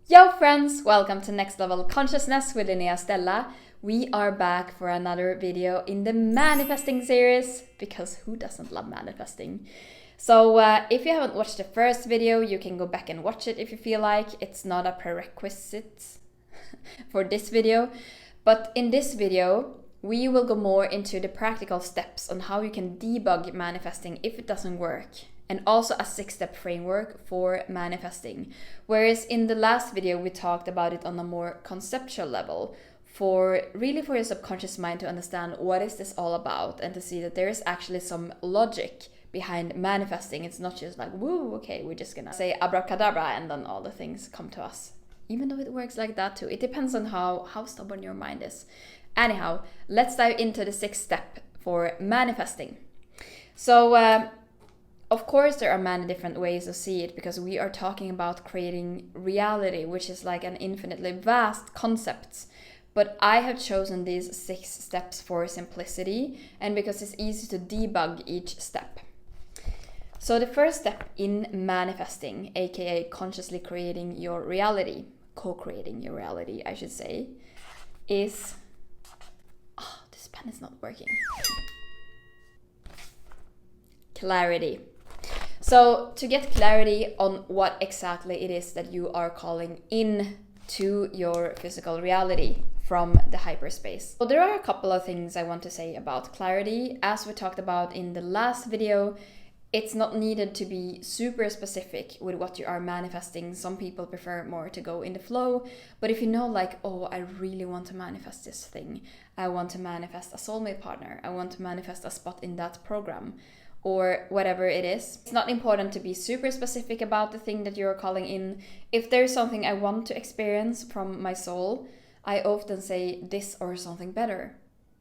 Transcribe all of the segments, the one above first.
Yo friends, welcome to Next Level Consciousness with Linnea Stella. We are back for another video in the manifesting series, because who doesn't love manifesting? So if you haven't watched the first video, you can go back and watch it if you feel like. It's not a prerequisite for this video. But in this video, we will go more into the practical steps on how you can debug manifesting if it doesn't work. And also a 6-step framework for manifesting. Whereas in the last video, we talked about it on a more conceptual level for your subconscious mind to understand what is this all about and to see that there is actually some logic behind manifesting. It's not just like, woo, okay, we're just gonna say abracadabra and then all the things come to us. Even though it works like that too. It depends on how stubborn your mind is. Anyhow, let's dive into the 6th step for manifesting. So, of course, there are many different ways to see it because we are talking about creating reality, which is like an infinitely vast concept. But I have chosen these 6 steps for simplicity and because it's easy to debug each step. So the first step in manifesting, aka consciously creating your reality, co-creating your reality, I should say, is... Oh, this pen is not working. Clarity. So to get clarity on what exactly it is that you are calling in to your physical reality from the hyperspace. So there are a couple of things I want to say about clarity. As we talked about in the last video, it's not needed to be super specific with what you are manifesting. Some people prefer more to go in the flow. But if you know like, oh, I really want to manifest this thing. I want to manifest a soulmate partner. I want to manifest a spot in that program. Or whatever it is. It's not important to be super specific about the thing that you're calling in. If there's something I want to experience from my soul, I often say this or something better.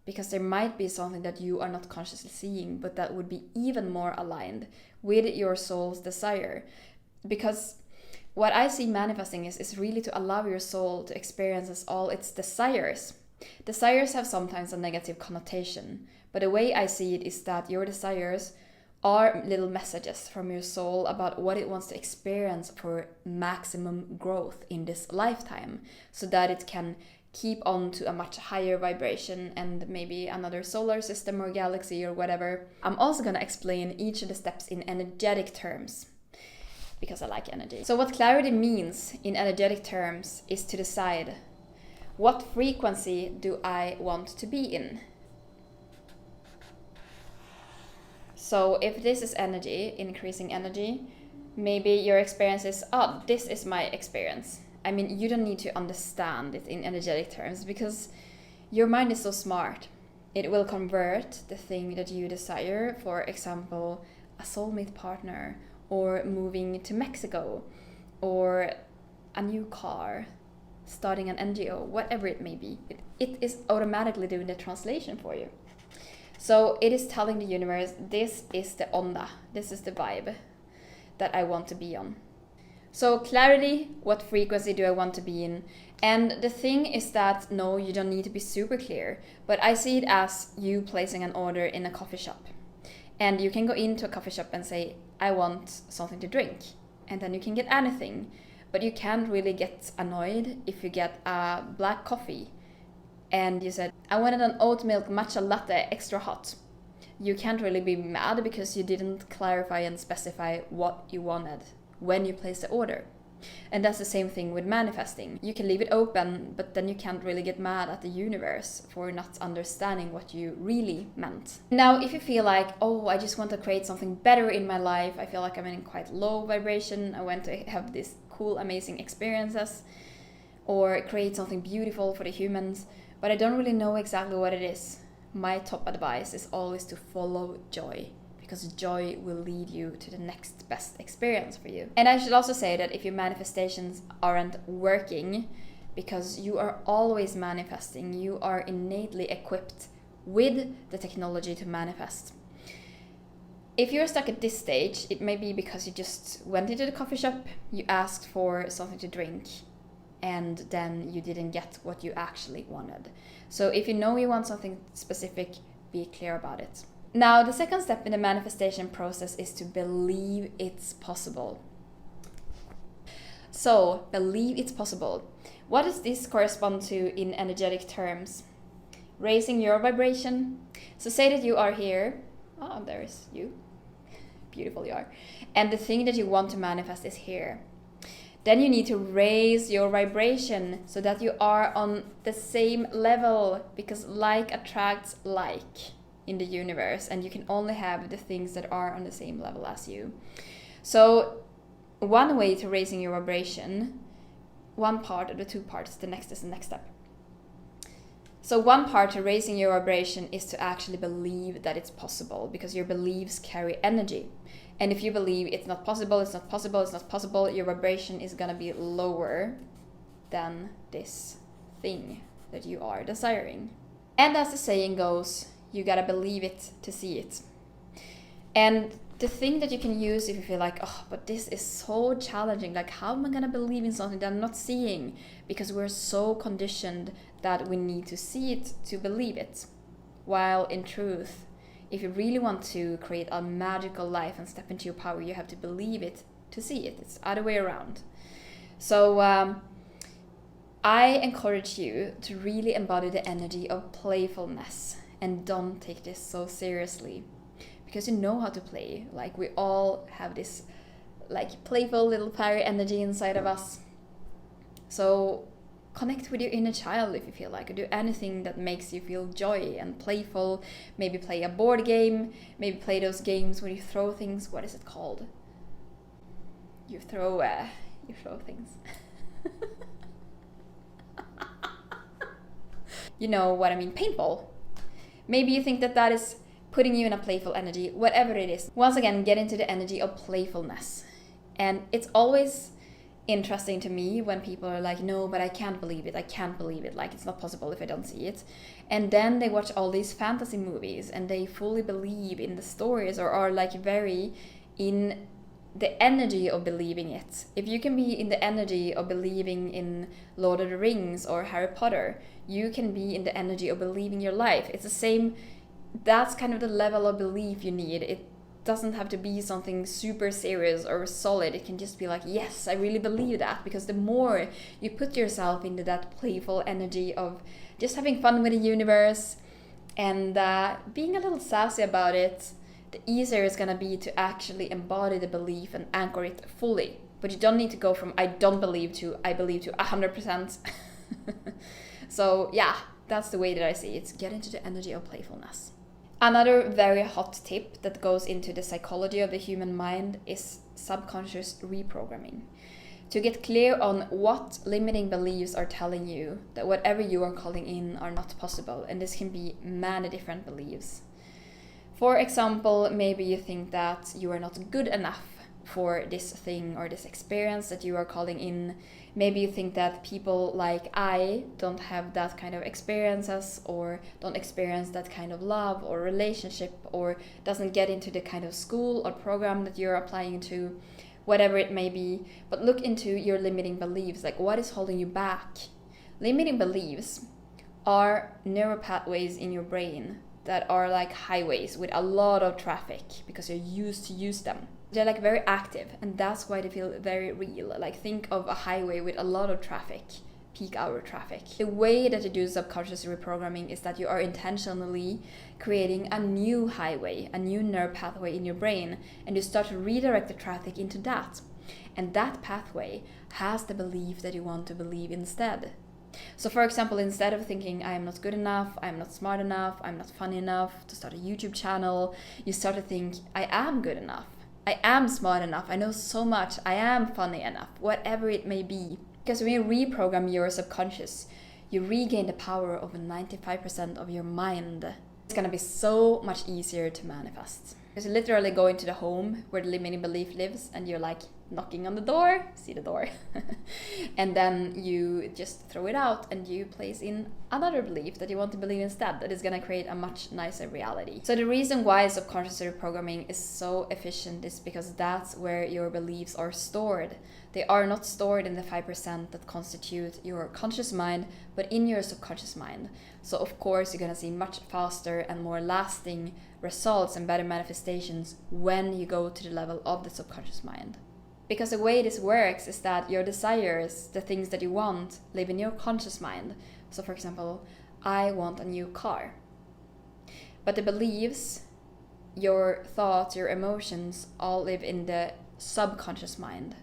Because there might be something that you are not consciously seeing, but that would be even more aligned with your soul's desire. Because what I see manifesting is really to allow your soul to experience all its desires. Desires have sometimes a negative connotation, but the way I see it is that your desires are little messages from your soul about what it wants to experience for maximum growth in this lifetime, so that it can keep on to a much higher vibration and maybe another solar system or galaxy or whatever. I'm also going to explain each of the steps in energetic terms, because I like energy. So what clarity means in energetic terms is to decide, what frequency do I want to be in? So if this is energy, increasing energy, maybe your experience is, oh, this is my experience. I mean, you don't need to understand it in energetic terms because your mind is so smart. It will convert the thing that you desire, for example, a soulmate partner, or moving to Mexico, or a new car, starting an NGO, whatever it may be. It is automatically doing the translation for you. So it is telling the universe, this is the onda, this is the vibe that I want to be on. So clarity, what frequency do I want to be in? And the thing is that, no, you don't need to be super clear, but I see it as you placing an order in a coffee shop. And you can go into a coffee shop and say, I want something to drink. And then you can get anything, but you can't really get annoyed if you get a black coffee. And you said, I wanted an oat milk matcha latte extra hot. You can't really be mad because you didn't clarify and specify what you wanted when you placed the order. And that's the same thing with manifesting. You can leave it open, but then you can't really get mad at the universe for not understanding what you really meant. Now, if you feel like, oh, I just want to create something better in my life, I feel like I'm in quite low vibration, I want to have these cool, amazing experiences, or create something beautiful for the humans, but I don't really know exactly what it is. My top advice is always to follow joy, because joy will lead you to the next best experience for you. And I should also say that if your manifestations aren't working, because you are always manifesting, you are innately equipped with the technology to manifest. If you're stuck at this stage, it may be because you just went into the coffee shop, you asked for something to drink, and then you didn't get what you actually wanted. So if you know you want something specific, be clear about it. Now, the second step in the manifestation process is to believe it's possible. So, believe it's possible. What does this correspond to in energetic terms? Raising your vibration. So say that you are here. Oh, there is you. Beautiful you are. And the thing that you want to manifest is here. Then you need to raise your vibration so that you are on the same level, because like attracts like in the universe, and you can only have the things that are on the same level as you. So one way to raising your vibration, one part of the two parts, the next is the next step. So one part to raising your vibration is to actually believe that it's possible, because your beliefs carry energy. And if you believe it's not possible, it's not possible, it's not possible, your vibration is gonna be lower than this thing that you are desiring. And as the saying goes, you gotta believe it to see it. And the thing that you can use if you feel like, oh, but this is so challenging, like how am I gonna believe in something that I'm not seeing? Because we're so conditioned that we need to see it to believe it. While in truth, if you really want to create a magical life and step into your power, you have to believe it to see it. It's the other way around. So I encourage you to really embody the energy of playfulness and don't take this so seriously, because you know how to play. Like we all have this like playful little fairy energy inside of us. So connect with your inner child if you feel like, or do anything that makes you feel joy and playful. Maybe play a board game, maybe play those games where you throw things. What is it called? You throw things. You know what I mean, paintball. Maybe you think that is putting you in a playful energy, whatever it is. Once again, get into the energy of playfulness. And it's always interesting to me when people are like, no, but I can't believe it, like it's not possible if I don't see it. And then they watch all these fantasy movies and they fully believe in the stories, or are like very in the energy of believing it. If you can be in the energy of believing in Lord of the Rings or Harry Potter, you can be in the energy of believing your life. It's the same, that's kind of the level of belief you need. It doesn't have to be something super serious or solid. It can just be like, yes, I really believe that. Because the more you put yourself into that playful energy of just having fun with the universe and being a little sassy about it, the easier it's gonna be to actually embody the belief and anchor it fully. But you don't need to go from I don't believe to I believe to 100%. So yeah, that's the way that I see it. Get into the energy of playfulness. Another very hot tip that goes into the psychology of the human mind is subconscious reprogramming. To get clear on what limiting beliefs are telling you that whatever you are calling in are not possible, and this can be many different beliefs. For example, maybe you think that you are not good enough for this thing or this experience that you are calling in. Maybe you think that people like I don't have that kind of experiences, or don't experience that kind of love or relationship, or doesn't get into the kind of school or program that you're applying to, whatever it may be. But look into your limiting beliefs, like what is holding you back? Limiting beliefs are neural pathways in your brain that are like highways with a lot of traffic because you're used to use them. They're like very active, and that's why they feel very real. Like think of a highway with a lot of traffic, peak hour traffic. The way that you do subconscious reprogramming is that you are intentionally creating a new highway, a new nerve pathway in your brain, and you start to redirect the traffic into that. And that pathway has the belief that you want to believe instead. So for example, instead of thinking I am not good enough, I am not smart enough, I'm not funny enough to start a YouTube channel, you start to think I am good enough, I am smart enough, I know so much, I am funny enough, whatever it may be. Because when you reprogram your subconscious, you regain the power of 95% of your mind. It's gonna be so much easier to manifest. Because you literally go into the home where the limiting belief lives, and you're like knocking on the door, see the door, and then you just throw it out and you place in another belief that you want to believe instead, that is going to create a much nicer reality. So the reason why subconscious reprogramming is so efficient is because that's where your beliefs are stored. They are not stored in the 5% that constitute your conscious mind, but in your subconscious mind. So of course you're going to see much faster and more lasting results and better manifestations when you go to the level of the subconscious mind. Because the way this works is that your desires, the things that you want, live in your conscious mind. So for example, I want a new car. But the beliefs, your thoughts, your emotions all live in the subconscious mind.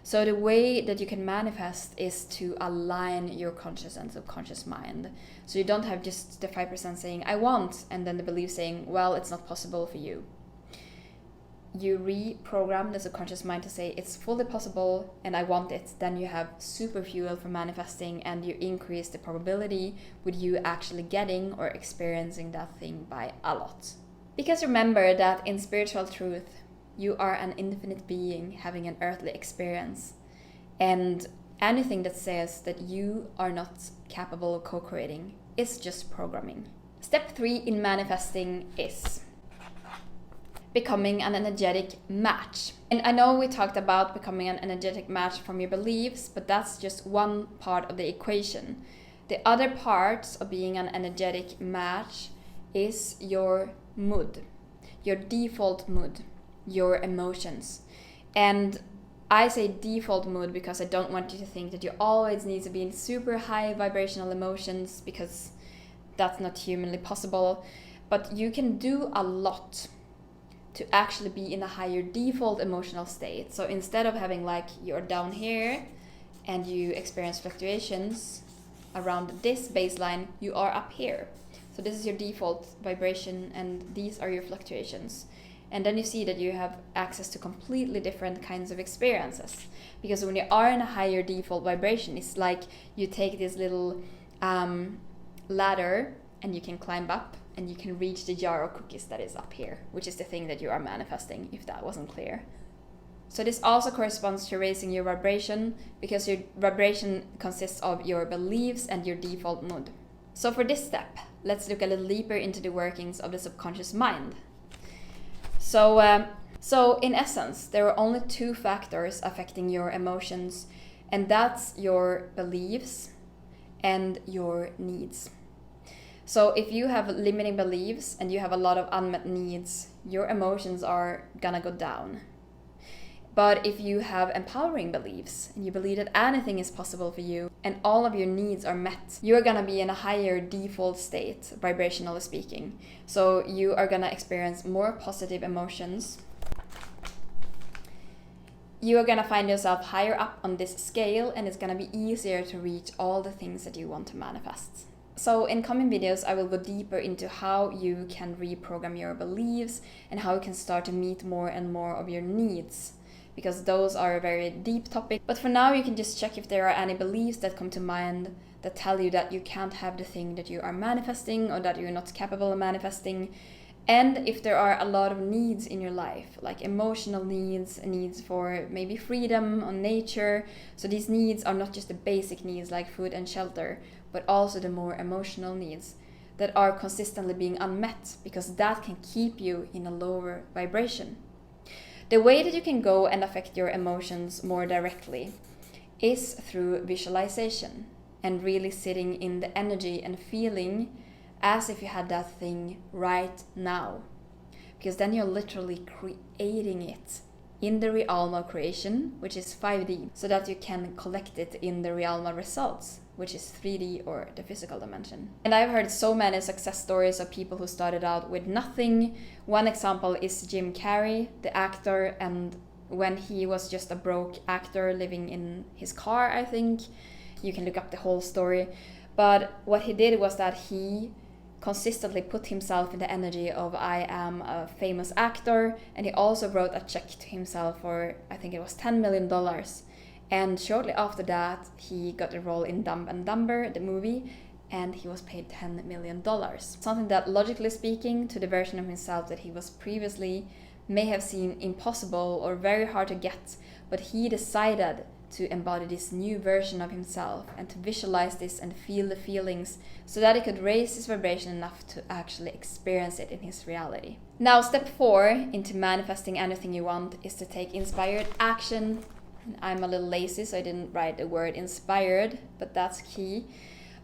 So the way that you can manifest is to align your conscious and subconscious mind. So you don't have just the 5% saying, I want, and then the belief saying, well, it's not possible for you. You reprogram the subconscious mind to say, it's fully possible and I want it. Then you have super fuel for manifesting, and you increase the probability with you actually getting or experiencing that thing by a lot. Because remember that in spiritual truth, you are an infinite being having an earthly experience. And anything that says that you are not capable of co-creating is just programming. Step 3 in manifesting is becoming an energetic match. And I know we talked about becoming an energetic match from your beliefs, but that's just one part of the equation. The other parts of being an energetic match is your mood, your default mood, your emotions. And I say default mood because I don't want you to think that you always need to be in super high vibrational emotions, because that's not humanly possible. But you can do a lot to actually be in a higher default emotional state. So instead of having like you're down here and you experience fluctuations around this baseline, you are up here. So this is your default vibration and these are your fluctuations. And then you see that you have access to completely different kinds of experiences. Because when you are in a higher default vibration, it's like you take this little ladder and you can climb up and you can reach the jar of cookies that is up here, which is the thing that you are manifesting, if that wasn't clear. So this also corresponds to raising your vibration, because your vibration consists of your beliefs and your default mood. So for this step, let's look a little deeper into the workings of the subconscious mind. So in essence, there are only two factors affecting your emotions, and that's your beliefs and your needs. So if you have limiting beliefs and you have a lot of unmet needs, your emotions are gonna go down. But if you have empowering beliefs and you believe that anything is possible for you and all of your needs are met, you are gonna be in a higher default state, vibrationally speaking. So you are gonna experience more positive emotions. You are gonna find yourself higher up on this scale, and it's gonna be easier to reach all the things that you want to manifest. So in coming videos, I will go deeper into how you can reprogram your beliefs and how you can start to meet more and more of your needs, because those are a very deep topic. But for now, you can just check if there are any beliefs that come to mind that tell you that you can't have the thing that you are manifesting or that you're not capable of manifesting. And if there are a lot of needs in your life, like emotional needs, needs for maybe freedom or nature. So these needs are not just the basic needs like food and shelter, but also the more emotional needs that are consistently being unmet, because that can keep you in a lower vibration. The way that you can go and affect your emotions more directly is through visualization and really sitting in the energy and feeling as if you had that thing right now. Because then you're literally creating it in the realm of creation, which is 5D, so that you can collect it in the realm of results, which is 3D or the physical dimension. And I've heard so many success stories of people who started out with nothing. One example is Jim Carrey, the actor, and when he was just a broke actor living in his car, I think. You can look up the whole story. But what he did was that he consistently put himself in the energy of I am a famous actor, and he also wrote a check to himself for, I think it was $10 million. And shortly after that, he got a role in Dumb and Dumber, the movie, and he was paid $10 million. Something that, logically speaking, to the version of himself that he was previously, may have seemed impossible or very hard to get, but he decided to embody this new version of himself and to visualize this and feel the feelings so that he could raise his vibration enough to actually experience it in his reality. Now, step 4 into manifesting anything you want is to take inspired action. I'm a little lazy, so I didn't write the word inspired, but that's key.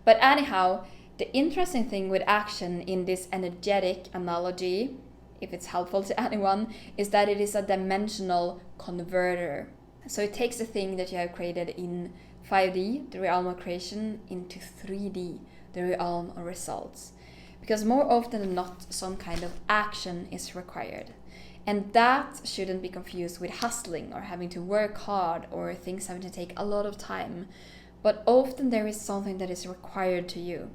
But anyhow, the interesting thing with action in this energetic analogy, if it's helpful to anyone, is that it is a dimensional converter. So it takes the thing that you have created in 5D, the realm of creation, into 3D, the realm of results. Because more often than not, some kind of action is required. And that shouldn't be confused with hustling or having to work hard or things having to take a lot of time. But often there is something that is required to you.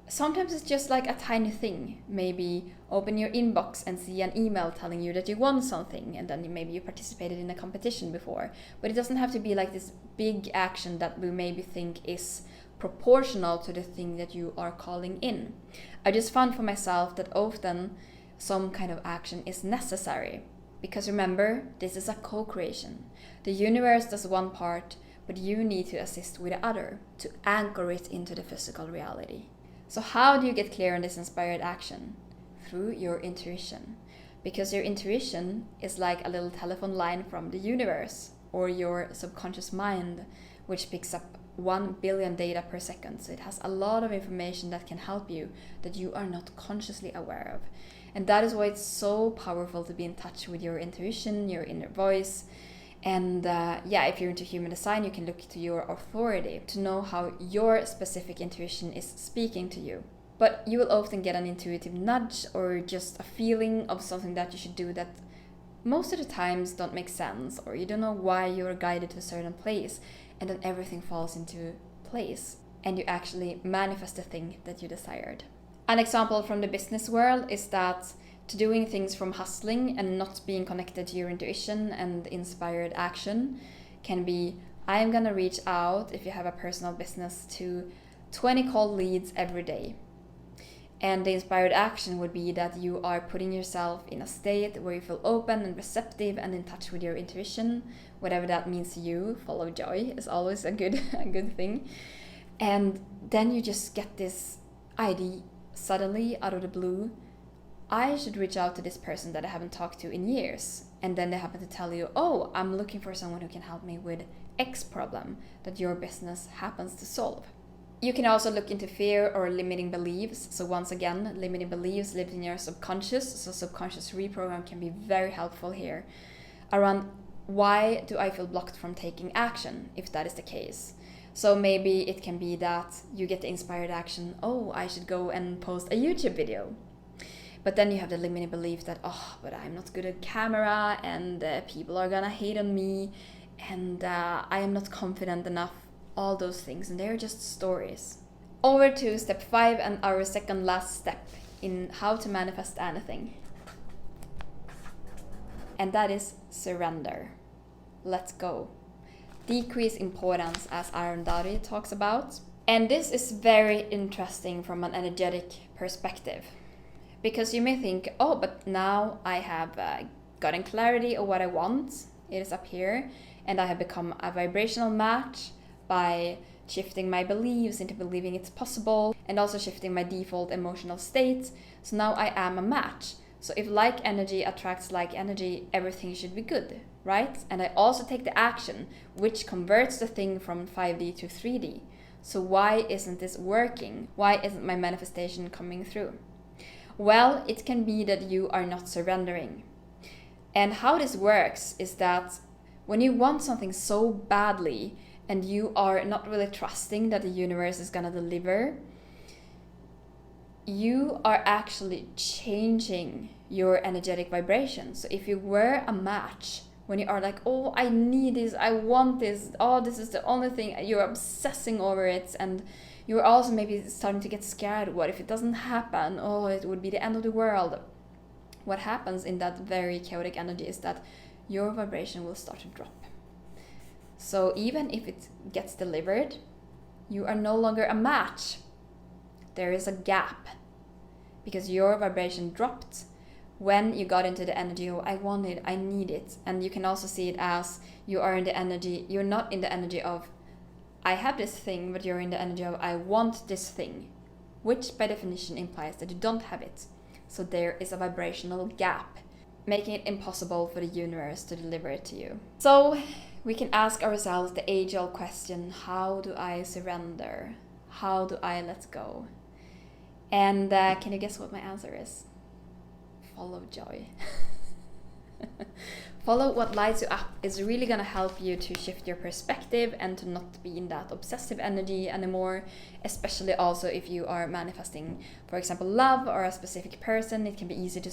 Sometimes it's just like a tiny thing. Maybe open your inbox and see an email telling you that you won something, and then maybe you participated in a competition before. But it doesn't have to be like this big action that we maybe think is proportional to the thing that you are calling in. I just found for myself that often some kind of action is necessary. Because remember, this is a co-creation. The universe does one part, but you need to assist with the other to anchor it into the physical reality. So how do you get clear on this inspired action? Through your intuition. Because your intuition is like a little telephone line from the universe or your subconscious mind, which picks up 1 billion data per second. So it has a lot of information that can help you that you are not consciously aware of. And that is why it's so powerful to be in touch with your intuition, your inner voice. And if you're into human design, you can look to your authority to know how your specific intuition is speaking to you. But you will often get an intuitive nudge or just a feeling of something that you should do that most of the times don't make sense, or you don't know why you're guided to a certain place, and then everything falls into place and you actually manifest the thing that you desired. An example from the business world is that to doing things from hustling and not being connected to your intuition and inspired action can be, I am gonna reach out, if you have a personal business, to 20 cold leads every day. And the inspired action would be that you are putting yourself in a state where you feel open and receptive and in touch with your intuition, whatever that means to you. Follow joy is always a good thing. And then you just get this idea suddenly out of the blue. I should reach out to this person that I haven't talked to in years. And then they happen to tell you, oh, I'm looking for someone who can help me with X problem that your business happens to solve. You can also look into fear or limiting beliefs. So once again, limiting beliefs live in your subconscious. So subconscious reprogram can be very helpful here around why do I feel blocked from taking action, if that is the case. So maybe it can be that you get the inspired action, oh, I should go and post a YouTube video. But then you have the limiting belief that, oh, but I'm not good at camera and people are gonna hate on me and I am not confident enough, all those things. And they're just stories. Over to step 5 and our second last step in how to manifest anything. And that is surrender. Let's go. Decrease importance, as Arundhati talks about. And this is very interesting from an energetic perspective. Because you may think, oh, but now I have gotten clarity of what I want. It is up here. And I have become a vibrational match by shifting my beliefs into believing it's possible. And also shifting my default emotional state. So now I am a match. So if like energy attracts like energy, everything should be good, right? And I also take the action, which converts the thing from 5D to 3D. So why isn't this working? Why isn't my manifestation coming through? Well, it can be that you are not surrendering. And how this works is that when you want something so badly and you are not really trusting that the universe is gonna deliver, you are actually changing your energetic vibration. So if you were a match, when you are like, oh, I need this, I want this, oh, this is the only thing, you're obsessing over it, and you're also maybe starting to get scared. What if it doesn't happen? Oh, it would be the end of the world. What happens in that very chaotic energy is that your vibration will start to drop. So even if it gets delivered, you are no longer a match. There is a gap because your vibration dropped when you got into the energy of I want it, I need it. And you can also see it as you are in the energy, you're not in the energy of I have this thing, but you're in the energy of I want this thing, which by definition implies that you don't have it. So there is a vibrational gap, making it impossible for the universe to deliver it to you. So we can ask ourselves the age-old question, how do I surrender? How do I let go? And can you guess what my answer is? Follow joy. Follow what lights you up is really going to help you to shift your perspective and to not be in that obsessive energy anymore, especially also if you are manifesting, for example, love or a specific person. It can be easy to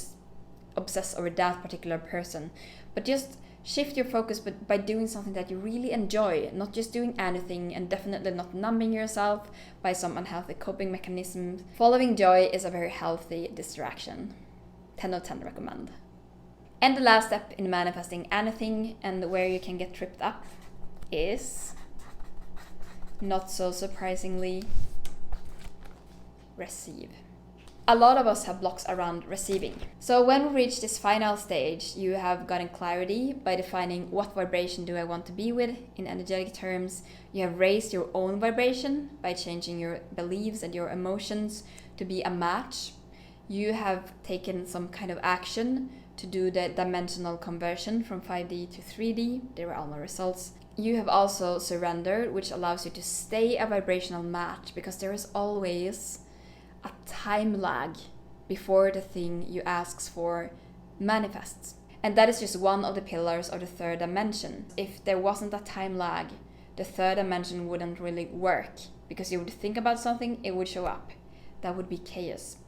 obsess over that particular person, but just shift your focus by doing something that you really enjoy, not just doing anything, and definitely not numbing yourself by some unhealthy coping mechanisms. Following joy is a very healthy distraction. 10 out of 10 recommend. And the last step in manifesting anything and where you can get tripped up is, not so surprisingly, receive. A lot of us have blocks around receiving. So when we reach this final stage, you have gotten clarity by defining what vibration do I want to be with in energetic terms. You have raised your own vibration by changing your beliefs and your emotions to be a match. You have taken some kind of action to do the dimensional conversion from 5D to 3D. There were all my results. You have also surrendered, which allows you to stay a vibrational match, because there is always a time lag before the thing you ask for manifests. And that is just one of the pillars of the third dimension. If there wasn't a time lag, the third dimension wouldn't really work, because you would think about something, it would show up. That would be chaos.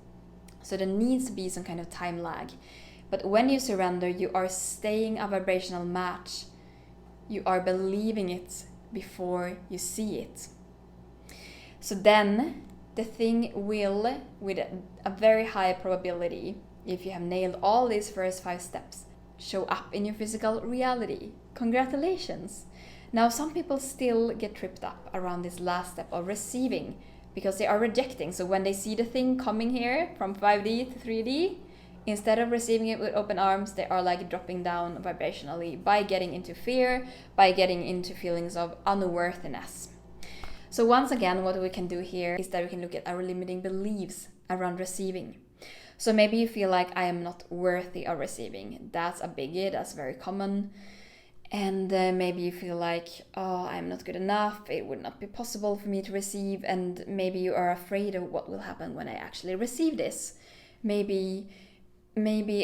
So there needs to be some kind of time lag. But when you surrender, you are staying a vibrational match. You are believing it before you see it. So then the thing will, with a very high probability, if you have nailed all these first 5 steps, show up in your physical reality. Congratulations! Now, some people still get tripped up around this last step of receiving because they are rejecting. So when they see the thing coming here from 5D to 3D, instead of receiving it with open arms, they are like dropping down vibrationally by getting into fear, by getting into feelings of unworthiness. So once again, what we can do here is that we can look at our limiting beliefs around receiving. So maybe you feel like I am not worthy of receiving. That's a biggie, that's very common. And maybe you feel like, oh, I'm not good enough, it would not be possible for me to receive, and maybe you are afraid of what will happen when I actually receive this. Maybe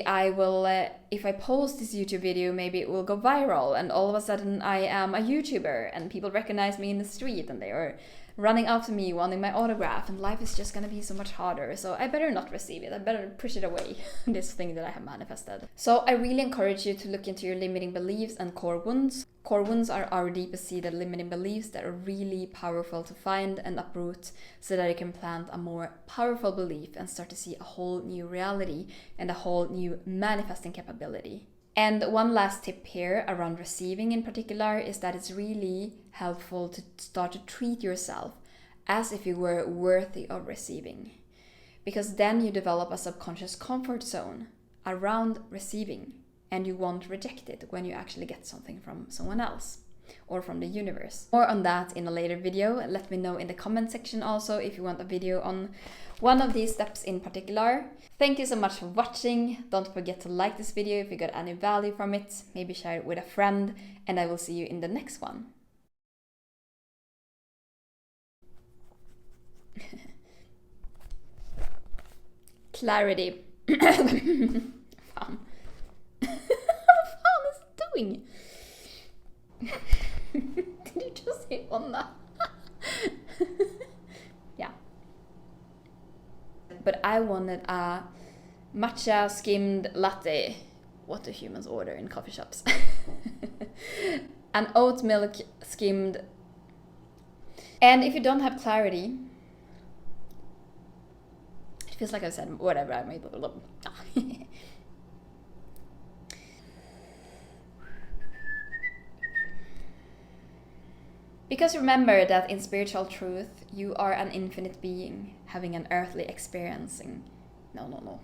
I will, if I post this YouTube video, maybe it will go viral, and all of a sudden I am a YouTuber and people recognize me in the street and they are running after me wanting my autograph, and life is just gonna be so much harder. So I better not receive it, I better push it away, this thing that I have manifested. So I really encourage you to look into your limiting beliefs and core wounds. Core wounds are our deepest seated limiting beliefs that are really powerful to find and uproot, so that you can plant a more powerful belief and start to see a whole new reality and a whole new manifesting capability. And one last tip here around receiving in particular is that it's really helpful to start to treat yourself as if you were worthy of receiving. Because then you develop a subconscious comfort zone around receiving, and you won't reject it when you actually get something from someone else or from the universe. More on that in a later video. Let me know in the comment section also if you want a video on one of these steps in particular. Thank you so much for watching. Don't forget to like this video if you got any value from it. Maybe share it with a friend, and I will see you in the next one. Clarity. Fan. What fan is it doing? Did you just hit on that? Yeah. But I wanted a matcha skimmed latte. What do humans order in coffee shops? An oat milk skimmed. And if you don't have clarity, it feels like I said whatever I made. Because remember that in spiritual truth, you are an infinite being having an earthly experiencing. No.